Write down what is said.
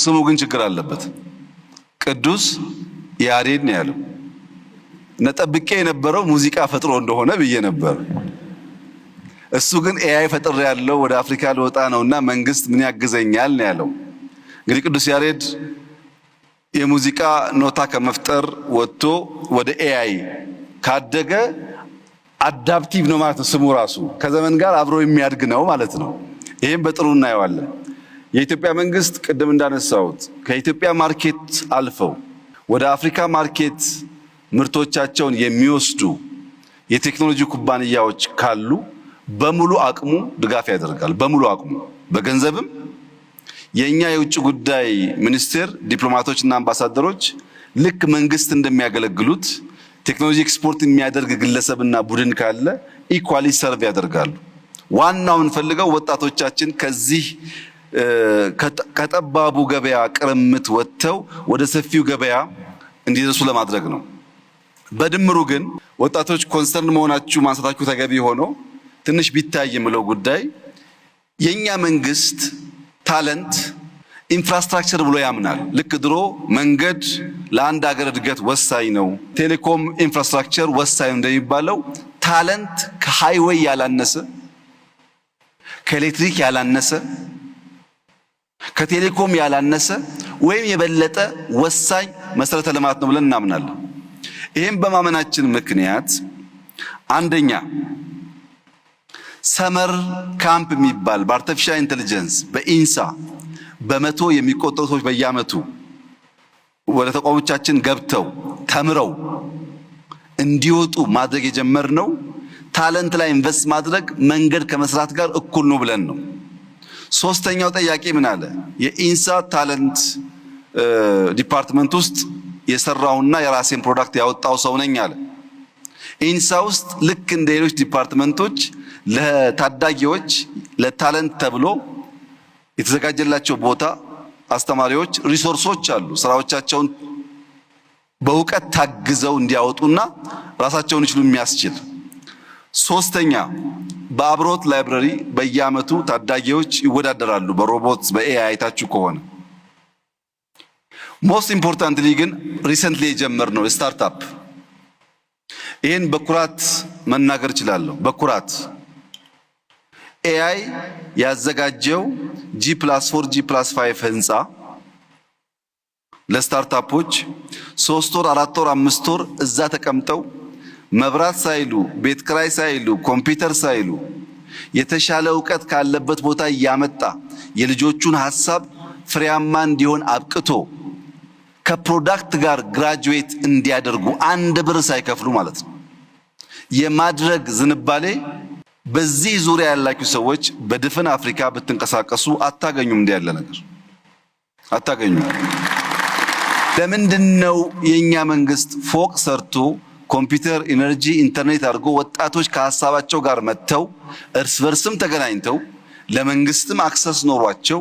ስሙ ግን ችግር አለበት። ቅዱስ ያሬድ ነው ያለው። ነጠብቄ የነበረው ሙዚቃ ፈጥሮ እንደሆነ ብዬ ነበር። እሱ ግን ኤአይ ፈጥሮ ያለው ወደ አፍሪካ ልወጣ ነውና መንግስት ምን ያግዘኛል ነው ያለው። እንግዲህ ቅዱስ ያሬድ የሙዚቃ ኖታ ከመፍጠር ወጥቶ ወደ ኤአይ ካደገ አዳፕቲቭ ነው ማለት ነው። ስሙ ራሱ ከዘመን ጋር አብሮ የሚያድግ ነው ማለት ነው። ይሄን በጥሩ እናየዋለን። የኢትዮጵያ መንግስት ቅድም እንዳነሳሁት ከኢትዮጵያ ማርኬት አልፈው ወደ አፍሪካ ማርኬት ምርቶቻቸውን የሚወስዱ የቴክኖሎጂ ኩባንያዎች ካሉ በሙሉ አቅሙ ድጋፍ ያደርጋል። በሙሉ አቅሙ በገንዘብም የኛ የውጭ ጉዳይ ሚኒስቴር ዲፕሎማቶችና አምባሳደሮች ልክ መንግስት እንደሚያገለግሉት ቴክኖሎጂ ኤክስፖርት የሚያደርግ ግለሰብና ቡድን ካለ ኢኳሊ ሰርቭ ያደርጋሉ። ዋናው እንፈልገው ወጣቶቻችን ከዚህ ከጠባቡ ገበያ ቅርምት ወጥተው ወደ ሰፊው ገበያ እንዲደርሱ ለማድረግ ነው። በድምሩ ግን ወጣቶች ኮንሰርን መሆናችሁ ማንሳታችሁ ተገቢ ሆኖ ትንሽ ቢታይ የምለው ጉዳይ የኛ መንግስት ታለንት ኢንፍራስትራክቸር ብሎ ያምናል። ልክ ድሮ መንገድ ለአንድ ሀገር እድገት ወሳኝ ነው፣ ቴሌኮም ኢንፍራስትራክቸር ወሳኝ እንደሚባለው ታለንት ከሃይዌይ ያላነሰ፣ ከኤሌክትሪክ ያላነሰ፣ ከቴሌኮም ያላነሰ ወይም የበለጠ ወሳኝ መሰረተ ልማት ነው ብለን እናምናለን። ይህም በማመናችን ምክንያት አንደኛ ሰመር ካምፕ የሚባል በአርቲፊሻል ኢንተለጀንስ በኢንሳ በመቶ የሚቆጠሩ ሰዎች በየዓመቱ ወደ ተቋሞቻችን ገብተው ተምረው እንዲወጡ ማድረግ የጀመርነው ታለንት ላይ ኢንቨስት ማድረግ መንገድ ከመስራት ጋር እኩል ነው ብለን ነው። ሶስተኛው ጥያቄ ምን አለ? የኢንሳ ታለንት ዲፓርትመንት ውስጥ የሰራውና የራሴን ፕሮዳክት ያወጣው ሰው ነኝ አለ። ኢንሳ ውስጥ ልክ እንደ ሌሎች ዲፓርትመንቶች ለታዳጊዎች ለታለንት ተብሎ የተዘጋጀላቸው ቦታ፣ አስተማሪዎች፣ ሪሶርሶች አሉ። ስራዎቻቸውን በእውቀት ታግዘው እንዲያወጡና ራሳቸውን ይችሉ የሚያስችል። ሶስተኛ በአብሮት ላይብረሪ በየዓመቱ ታዳጊዎች ይወዳደራሉ በሮቦት በኤአይ አይታችሁ ከሆነ። ሞስት ኢምፖርታንትሊ ግን ሪሰንትሊ የጀመርነው ስታርታፕ ይህን በኩራት መናገር እችላለሁ። በኩራት ኤአይ ያዘጋጀው G+4 G+5 ህንፃ ለስታርታፖች 3 ወር 4 ወር 5 ወር እዛ ተቀምጠው መብራት ሳይሉ ቤት ክራይ ሳይሉ ኮምፒውተር ሳይሉ የተሻለ ዕውቀት ካለበት ቦታ እያመጣ የልጆቹን ሐሳብ ፍሬያማ እንዲሆን አብቅቶ ከፕሮዳክት ጋር ግራጁዌት እንዲያደርጉ አንድ ብር ሳይከፍሉ ማለት ነው የማድረግ ዝንባሌ። በዚህ ዙሪያ ያላችሁ ሰዎች በድፍን አፍሪካ ብትንቀሳቀሱ አታገኙም። እንዲህ ያለ ነገር አታገኙም። ለምንድነው የኛ መንግስት ፎቅ ሰርቶ ኮምፒውተር፣ ኢነርጂ፣ ኢንተርኔት አድርጎ ወጣቶች ከሐሳባቸው ጋር መጥተው እርስ በርስም ተገናኝተው ለመንግስትም አክሰስ ኖሯቸው